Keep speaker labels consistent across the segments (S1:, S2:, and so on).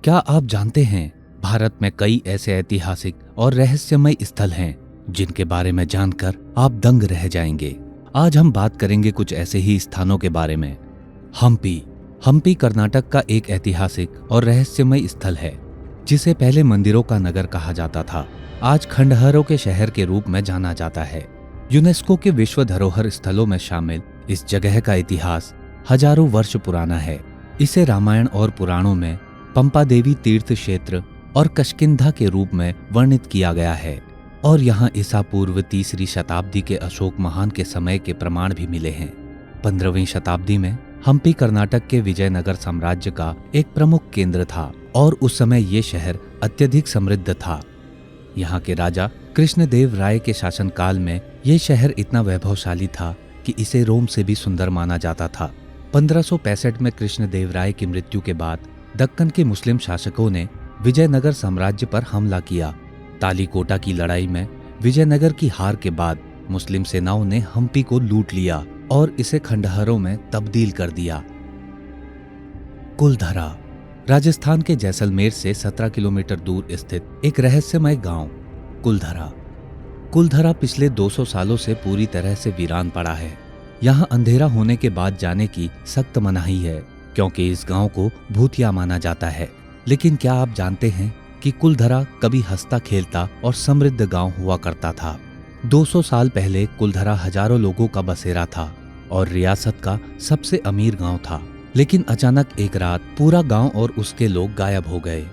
S1: क्या आप जानते हैं, भारत में कई ऐसे ऐतिहासिक और रहस्यमय स्थल हैं जिनके बारे में जानकर आप दंग रह जाएंगे। आज हम बात करेंगे कुछ ऐसे ही स्थानों के बारे में। हम्पी कर्नाटक का एक ऐतिहासिक और रहस्यमय स्थल है, जिसे पहले मंदिरों का नगर कहा जाता था। आज खंडहरों के शहर के रूप में जाना जाता है। यूनेस्को के विश्व धरोहर स्थलों में शामिल इस जगह का इतिहास हजारों वर्ष पुराना है। इसे रामायण और पुराणों में पंपा देवी तीर्थ क्षेत्र और किष्किंधा के रूप में वर्णित किया गया है और यहाँ ईसा पूर्व 3री शताब्दी के अशोक महान के समय के प्रमाण भी मिले हैं। 15वीं शताब्दी में हम्पी कर्नाटक के विजयनगर साम्राज्य का एक प्रमुख केंद्र था और उस समय ये शहर अत्यधिक समृद्ध था। यहाँ के राजा कृष्णदेव राय के शासनकाल में ये शहर इतना वैभवशाली था कि इसे रोम से भी सुंदर माना जाता था। 1565 में कृष्णदेव राय की मृत्यु के बाद दक्कन के मुस्लिम शासकों ने विजयनगर साम्राज्य पर हमला किया। तालीकोटा की लड़ाई में विजयनगर की हार के बाद मुस्लिम सेनाओं ने हम्पी को लूट लिया और इसे खंडहरों में तब्दील कर दिया। कुलधरा राजस्थान के जैसलमेर से 17 किलोमीटर दूर स्थित एक रहस्यमय गांव कुलधरा पिछले 200 सालों से पूरी तरह से वीरान पड़ा है। यहाँ अंधेरा होने के बाद जाने की सख्त मनाही है, क्योंकि इस गांव को भूतिया माना जाता है। लेकिन क्या आप जानते हैं कि कुलधरा कभी हंसता खेलता और समृद्ध गांव हुआ करता था। 200 साल पहले कुलधरा हजारों लोगों का बसेरा था और रियासत का सबसे अमीर गांव था। लेकिन अचानक एक रात पूरा गांव और उसके लोग गायब हो गए।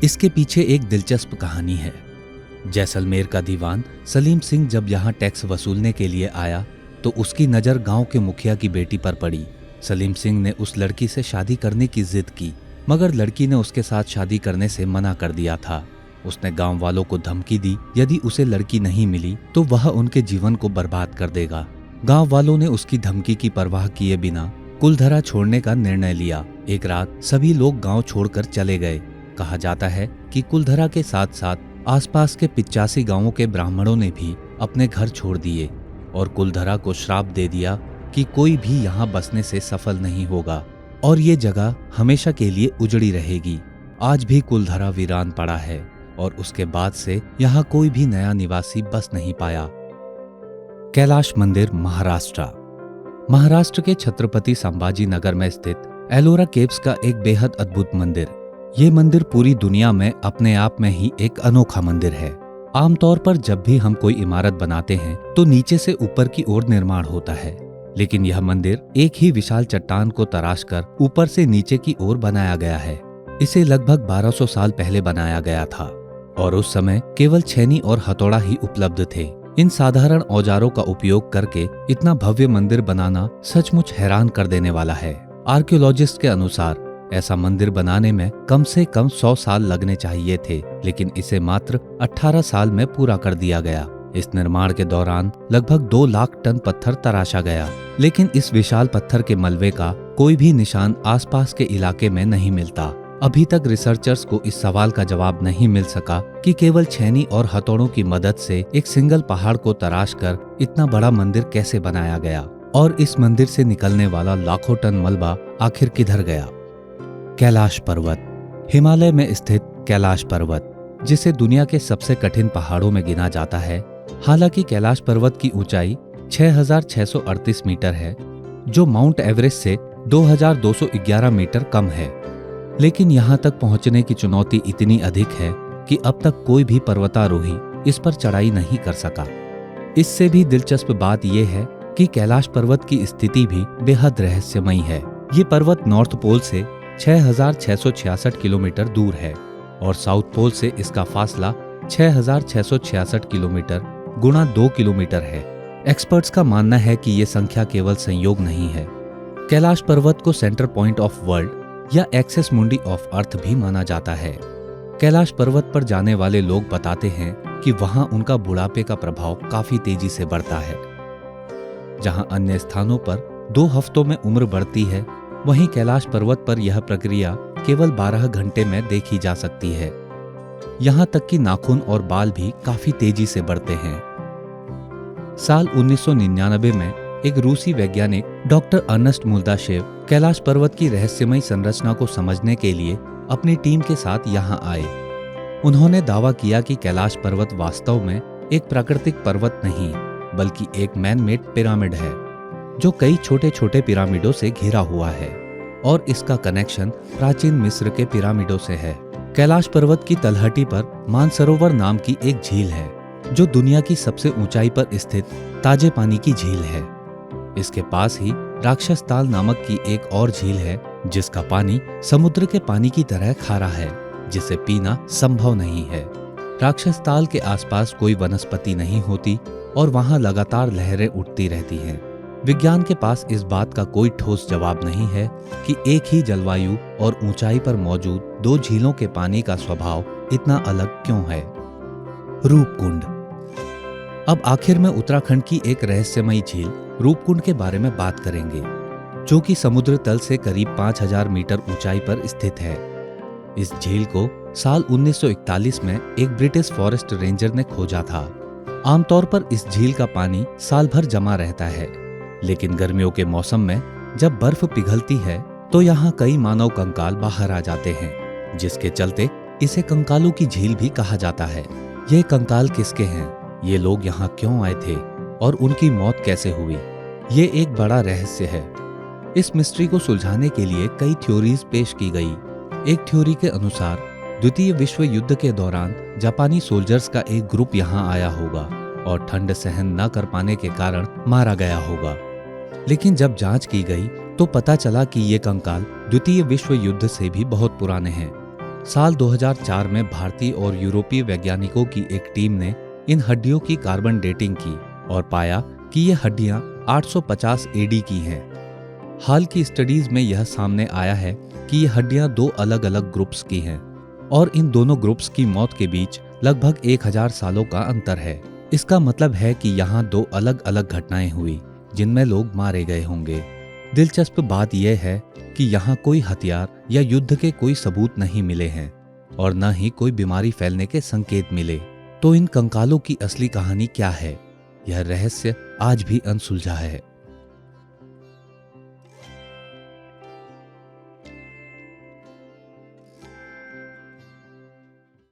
S1: इसके पीछे एक दिलचस्प कहानी है। जैसलमेर का दीवान सलीम सिंह जब यहाँ टैक्स वसूलने के लिए आया तो उसकी नज़र गांव के मुखिया की बेटी पर पड़ी। सलीम सिंह ने उस लड़की से शादी करने की जिद की, मगर लड़की ने उसके साथ शादी करने से मना कर दिया था। उसने गांव वालों को धमकी दी, यदि उसे लड़की नहीं मिली तो वह उनके जीवन को बर्बाद कर देगा। गांव वालों ने उसकी धमकी की परवाह किए बिना कुलधरा छोड़ने का निर्णय लिया। एक रात सभी लोग गांव छोड़कर चले गए। कहा जाता है कि कुलधरा के साथ साथ आसपास के 85 गांवों के ब्राह्मणों ने भी अपने घर छोड़ दिए और कुलधरा को श्राप दे दिया कि कोई भी यहाँ बसने से सफल नहीं होगा और ये जगह हमेशा के लिए उजड़ी रहेगी। आज भी कुलधरा वीरान पड़ा है और उसके बाद से यहाँ कोई भी नया निवासी बस नहीं पाया। कैलाश मंदिर महाराष्ट्र के छत्रपति संभाजी नगर में स्थित एलोरा केव्स का एक बेहद अद्भुत मंदिर। ये मंदिर पूरी दुनिया में अपने आप में ही एक अनोखा मंदिर है। आमतौर पर जब भी हम कोई इमारत बनाते हैं तो नीचे से ऊपर की ओर निर्माण होता है, लेकिन यह मंदिर एक ही विशाल चट्टान को तराशकर ऊपर से नीचे की ओर बनाया गया है। इसे लगभग 1200 साल पहले बनाया गया था और उस समय केवल छेनी और हथौड़ा ही उपलब्ध थे। इन साधारण औजारों का उपयोग करके इतना भव्य मंदिर बनाना सचमुच हैरान कर देने वाला है। आर्कियोलॉजिस्ट के अनुसार ऐसा मंदिर बनाने में कम से कम 100 साल लगने चाहिए थे, लेकिन इसे मात्र 18 साल में पूरा कर दिया गया। इस निर्माण के दौरान लगभग 2 लाख टन पत्थर तराशा गया, लेकिन इस विशाल पत्थर के मलबे का कोई भी निशान आसपास के इलाके में नहीं मिलता। अभी तक रिसर्चर्स को इस सवाल का जवाब नहीं मिल सका कि केवल छेनी और हथौड़ों की मदद से एक सिंगल पहाड़ को तराशकर इतना बड़ा मंदिर कैसे बनाया गया और इस मंदिर से निकलने वाला लाखों टन मलबा आखिर किधर गया। कैलाश पर्वत हिमालय में स्थित कैलाश पर्वत, जिसे दुनिया के सबसे कठिन पहाड़ों में गिना जाता है। हालांकि कैलाश पर्वत की ऊंचाई 6,638 मीटर है, जो माउंट एवरेस्ट से 2,211 मीटर कम है, लेकिन यहाँ तक पहुँचने की चुनौती इतनी अधिक है कि अब तक कोई भी पर्वतारोही इस पर चढ़ाई नहीं कर सका। इससे भी दिलचस्प बात यह है कि कैलाश पर्वत की स्थिति भी बेहद रहस्यमयी है। ये पर्वत नॉर्थ पोल से 6,666 किलोमीटर दूर है और साउथ पोल से इसका फासला 6,666 किलोमीटर गुणा 2 किलोमीटर है। एक्सपर्ट्स का मानना है कि ये संख्या केवल संयोग नहीं है। कैलाश पर्वत को सेंटर पॉइंट ऑफ वर्ल्ड या एक्सेस मुंडी ऑफ अर्थ भी माना जाता है। कैलाश पर्वत पर जाने वाले लोग बताते हैं कि वहां उनका बुढ़ापे का प्रभाव काफी तेजी से बढ़ता है। जहां अन्य स्थानों पर 2 हफ्तों में उम्र बढ़ती है, वहीं कैलाश पर्वत पर यह प्रक्रिया केवल 12 घंटे में देखी जा सकती है। यहाँ तक कि नाखून और बाल भी काफी तेजी से बढ़ते हैं। साल 1999 में एक रूसी वैज्ञानिक डॉक्टर अर्नेस्ट मुल्दाशेव कैलाश पर्वत की रहस्यमयी संरचना को समझने के लिए अपनी टीम के साथ यहाँ आए। उन्होंने दावा किया कि कैलाश पर्वत वास्तव में एक प्राकृतिक पर्वत नहीं, बल्कि एक मैन मेड पिरामिड है जो कई छोटे छोटे पिरामिडों से घिरा हुआ है और इसका कनेक्शन प्राचीन मिस्र के पिरामिडों से है। कैलाश पर्वत की तलहटी पर मानसरोवर नाम की एक झील है जो दुनिया की सबसे ऊंचाई पर स्थित ताजे पानी की झील है। इसके पास ही राक्षस ताल नामक की एक और झील है जिसका पानी समुद्र के पानी की तरह खारा है, जिसे पीना संभव नहीं है। राक्षस ताल के आसपास कोई वनस्पति नहीं होती और वहां लगातार लहरें उठती रहती हैं। विज्ञान के पास इस बात का कोई ठोस जवाब नहीं है कि एक ही जलवायु और ऊंचाई पर मौजूद दो झीलों के पानी का स्वभाव इतना अलग क्यों है। रूपकुंड। अब आखिर में उत्तराखंड की एक रहस्यमयी झील रूपकुंड के बारे में बात करेंगे, जो कि समुद्र तल से करीब 5000 मीटर ऊंचाई पर स्थित है। इस झील को साल 1941 में एक ब्रिटिश फॉरेस्ट रेंजर ने खोजा था। आमतौर पर इस झील का पानी साल भर जमा रहता है, लेकिन गर्मियों के मौसम में जब बर्फ पिघलती है तो यहाँ कई मानव कंकाल बाहर आ जाते हैं, जिसके चलते इसे कंकालों की झील भी कहा जाता है। ये कंकाल किसके हैं, ये लोग यहाँ क्यों आए थे और उनकी मौत कैसे हुई, ये एक बड़ा रहस्य है। इस मिस्ट्री को सुलझाने के लिए कई थ्योरीज पेश की गई। एक थ्योरी के अनुसार द्वितीय विश्व युद्ध के दौरान जापानी सोल्जर्स का एक ग्रुप यहाँ आया होगा और ठंड सहन न कर पाने के कारण मारा गया होगा। लेकिन जब जांच की गई तो पता चला कि ये कंकाल द्वितीय विश्व युद्ध से भी बहुत पुराने हैं। साल 2004 में भारतीय और यूरोपीय वैज्ञानिकों की एक टीम ने इन हड्डियों की कार्बन डेटिंग की और पाया कि ये हड्डियां 850 एडी की हैं। हाल की स्टडीज में यह सामने आया है कि ये हड्डियां दो अलग अलग ग्रुप्स की हैं और इन दोनों ग्रुप्स की मौत के बीच लगभग 1000 सालों का अंतर है। इसका मतलब है कि यहाँ दो अलग अलग घटनाएं हुई जिनमें लोग मारे गए होंगे। दिलचस्प बात यह है कि यहाँ कोई हथियार या युद्ध के कोई सबूत नहीं मिले हैं और न ही कोई बीमारी फैलने के संकेत मिले। तो इन कंकालों की असली कहानी क्या है, यह रहस्य आज भी अनसुलझा है।